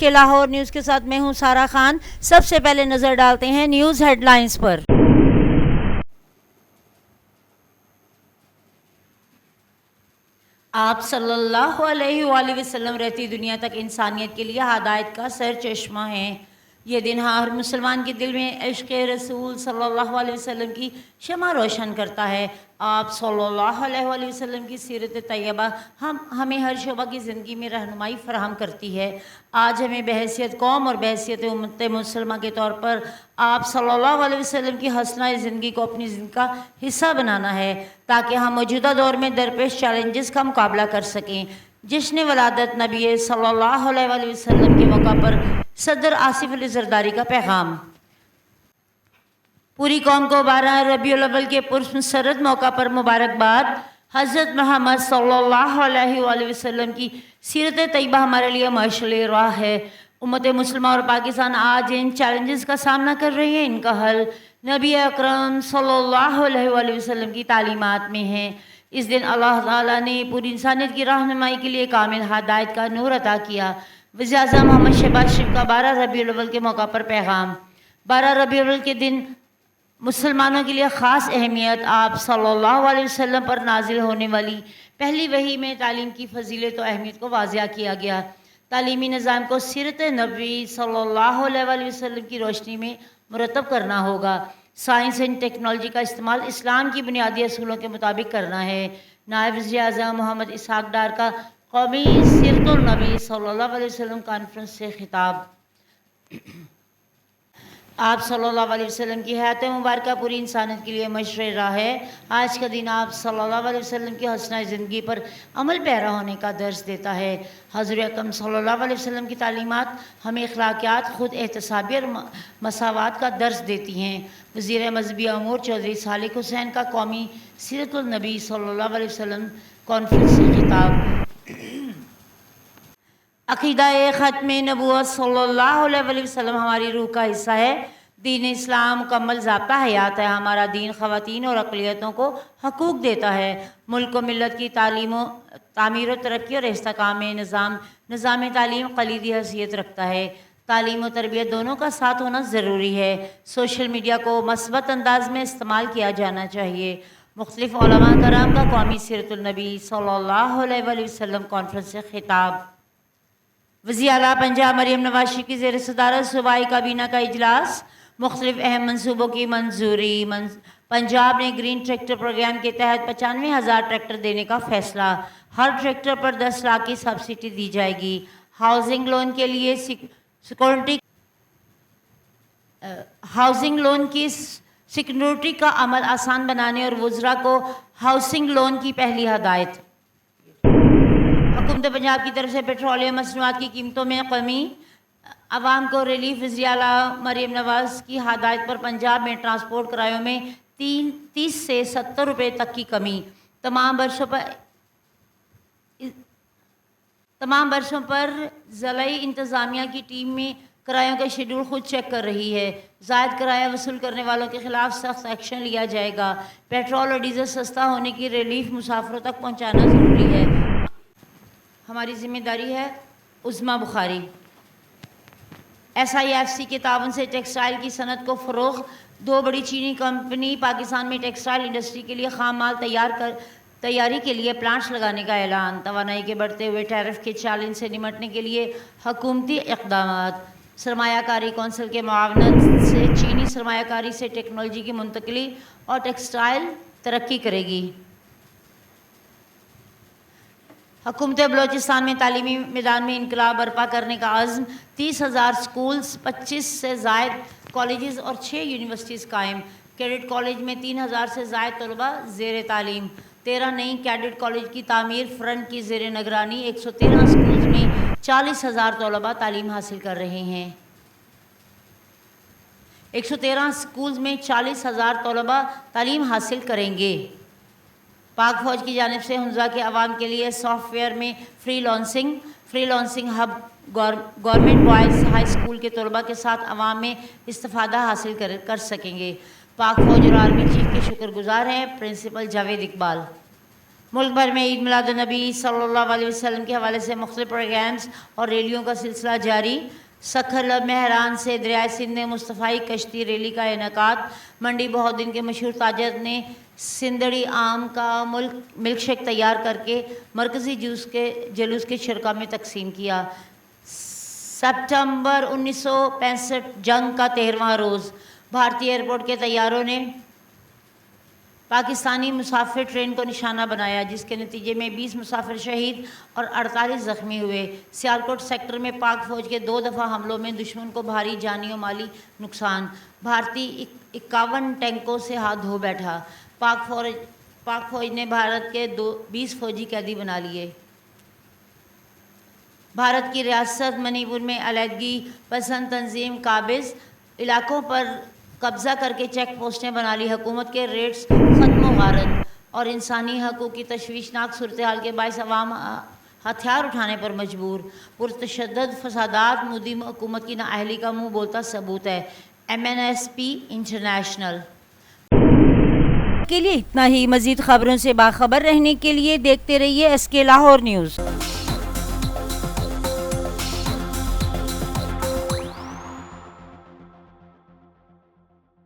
کے لاہور نیوز کے ساتھ میں ہوں سارا خان۔ سب سے پہلے نظر ڈالتے ہیں نیوز ہیڈ لائنز پر۔ آپ صلی اللہ علیہ وآلہ وسلم رہتی دنیا تک انسانیت کے لیے ہدایت کا سر چشمہ ہیں۔ یہ دن ہر مسلمان کے دل میں عشق رسول صلی اللہ علیہ وسلم کی شمع روشن کرتا ہے۔ آپ صلی اللہ علیہ وآلہ وسلم کی سیرت طیبہ ہمیں ہر شعبہ کی زندگی میں رہنمائی فراہم کرتی ہے۔ آج ہمیں بحیثیت قوم اور بحیثیت امت مسلمہ کے طور پر آپ صلی اللہ علیہ وسلم کی حسنہ زندگی کو اپنی زندگی کا حصہ بنانا ہے تاکہ ہم موجودہ دور میں درپیش چیلنجز کا مقابلہ کر سکیں۔ جشن ولادت نبی صلی اللہ علیہ وآلہ وسلم کے موقع پر صدر آصف علی زرداری کا پیغام۔ پوری قوم کو 12 ربیع الاول کے پرمسرت موقع پر مبارکباد۔ حضرت محمد صلی اللہ علیہ وآلہ وسلم کی سیرت طیبہ ہمارے لیے مشعل راہ ہے۔ امت مسلمہ اور پاکستان آج ان چیلنجز کا سامنا کر رہی ہے، ان کا حل نبی اکرم صلی اللہ علیہ وآلہ وسلم کی تعلیمات میں ہے۔ اس دن اللہ تعالیٰ نے پوری انسانیت کی رہنمائی کے لیے کامل ہدایت کا نور عطا کیا۔ وزیر اعظم محمد شہباز شریف کا 12 ربیع الاول کے موقع پر پیغام۔ 12 ربیع الاول کے دن مسلمانوں کے لیے خاص اہمیت۔ آپ صلی اللہ علیہ وسلم پر نازل ہونے والی پہلی وحی میں تعلیم کی فضیلت و اہمیت کو واضح کیا گیا۔ تعلیمی نظام کو سیرت نبوی صلی اللہ علیہ وآلہ وسلم کی روشنی میں مرتب کرنا ہوگا۔ سائنس اینڈ ٹیکنالوجی کا استعمال اسلام کی بنیادی اصولوں کے مطابق کرنا ہے۔ نائب وزیر اعظم محمد اسحاق ڈار کا قومی سیرت النبی صلی اللہ علیہ وسلم کانفرنس سے خطاب۔ آپ صلی اللہ علیہ وسلم کی حیات مبارکہ پوری انسانیت کے لیے مشعل راہ ہے۔ آج کا دن آپ صلی اللہ علیہ وسلم کی حسنہ زندگی پر عمل پیرا ہونے کا درس دیتا ہے۔ حضور اکرم صلی اللہ علیہ وسلم کی تعلیمات ہمیں اخلاقیات، خود احتسابی اور مساوات کا درس دیتی ہیں۔ وزیر مذہبی امور چودھری صالح حسین کا قومی سیرت النبی صلی اللہ علیہ وسلم کانفرنس سے خطاب۔ عقیدہ ختم نبوت صلی اللہ علیہ وسلم ہماری روح کا حصہ ہے۔ دین اسلام مکمل ضابطہ حیات ہے۔ ہمارا دین خواتین اور اقلیتوں کو حقوق دیتا ہے۔ ملک و ملت کی تعمیر و ترقی اور استحکام میں نظام تعلیم کلیدی حیثیت رکھتا ہے۔ تعلیم و تربیت دونوں کا ساتھ ہونا ضروری ہے۔ سوشل میڈیا کو مثبت انداز میں استعمال کیا جانا چاہیے۔ مختلف علماء کرام کا قومی سیرت النبی صلی اللہ علیہ وسلم کانفرنس سے خطاب۔ وزیر اعلیٰ پنجاب مریم نواز شریف کی زیر صدارت صوبائی کابینہ کا اجلاس۔ مختلف اہم منصوبوں کی منظوری۔ پنجاب نے گرین ٹریکٹر پروگرام کے تحت 95,000 ٹریکٹر دینے کا فیصلہ۔ ہر ٹریکٹر پر 10 لاکھ کی سبسڈی دی جائے گی۔ ہاؤسنگ لون کی سیکورٹی کا عمل آسان بنانے اور وزراء کو ہاؤسنگ لون کی پہلی ہدایت۔ حکومت پنجاب کی طرف سے پیٹرولیم مصنوعات کی قیمتوں میں کمی، عوام کو ریلیف۔ وزیر اعلیٰ مریم نواز کی ہدایت پر پنجاب میں ٹرانسپورٹ کرایوں میں 30 سے 70 روپے تک کی کمی۔ تمام برسوں پر ضلعی انتظامیہ کی ٹیم میں کرایوں کا شیڈول خود چیک کر رہی ہے۔ زائد کرایہ وصول کرنے والوں کے خلاف سخت ایکشن لیا جائے گا۔ پیٹرول اور ڈیزل سستا ہونے کی ریلیف مسافروں تک پہنچانا ضروری ہے۔ ہماری ذمہ داری ہے۔ عظمیٰ بخاری۔ SIFC کے تعاون سے ٹیکسٹائل کی صنعت کو فروغ۔ 2 بڑی چینی کمپنی پاکستان میں ٹیکسٹائل انڈسٹری کے لیے خام مال تیاری کے لیے پلانٹس لگانے کا اعلان۔ توانائی کے بڑھتے ہوئے ٹیرف کے چیلنج سے نمٹنے کے لیے حکومتی اقدامات۔ سرمایہ کاری کونسل کے معاونت سے چینی سرمایہ کاری سے ٹیکنالوجی کی منتقلی اور ٹیکسٹائل ترقی کرے گی۔ حکومت بلوچستان میں تعلیمی میدان میں انقلاب برپا کرنے کا عزم۔ 30,000 سکولز، 25 سے زائد کالجز اور 6 یونیورسٹیز قائم۔ کیڈٹ کالج میں 3,000 سے زائد طلباء زیر تعلیم۔ 13 نئی کیڈٹ کالج کی تعمیر۔ فرنٹ کی زیر نگرانی 113 سکولز میں 40,000 طلباء تعلیم حاصل کر رہے ہیں۔ 113 سکولز میں 40,000 طلباء تعلیم حاصل کریں گے۔ پاک فوج کی جانب سے حمزہ کے عوام کے لیے سافٹ ویئر میں free lancing hub government boys high school کے طلباء کے ساتھ عوام میں استفادہ حاصل کر سکیں گے۔ پاک فوج اور آرمی چیف کے شکر گزار ہیں۔ پرنسپل جاوید اقبال۔ ملک بھر میں عید میلاد النبی صلی اللہ علیہ وسلم کے حوالے سے مختلف پروگرامز اور ریلیوں کا سلسلہ جاری. سکھر مہران سے دریائے سندھ میں مصطفی کشتی ریلی کا انعقاد. منڈی بہودین کے مشہور تاجر نے سندڑی آم کا ملک شیک تیار کر کے مرکزی جلوس کے شرکاء میں تقسیم کیا. سپتمبر 1965 جنگ کا 13واں روز. بھارتی ایئرپورٹ کے طیاروں نے پاکستانی مسافر ٹرین کو نشانہ بنایا جس کے نتیجے میں 20 مسافر شہید اور 48 زخمی ہوئے. سیالکوٹ سیکٹر میں پاک فوج کے 2 دفعہ حملوں میں دشمن کو بھاری جانی و مالی نقصان. بھارتی 51 ٹینکوں سے ہاتھ دھو بیٹھا. پاک فوج نے بھارت کے 20 فوجی قیدی بنا لیے. بھارت کی ریاست منی پور میں علیحدگی پسند تنظیم قابض. علاقوں پر قبضہ کر کے چیک پوسٹیں بنا لی. حکومت کے ریٹس ختم و غارت اور انسانی حقوق کی تشویشناک صورتحال کے باعث عوام ہتھیار اٹھانے پر مجبور. پرتشدد فسادات مودی حکومت کی نااہلی کا منہ بولتا ثبوت ہے. MNSP انٹرنیشنل کے لیے اتنا ہی. مزید خبروں سے باخبر رہنے کے لیے دیکھتے رہیے SK لاہور نیوز.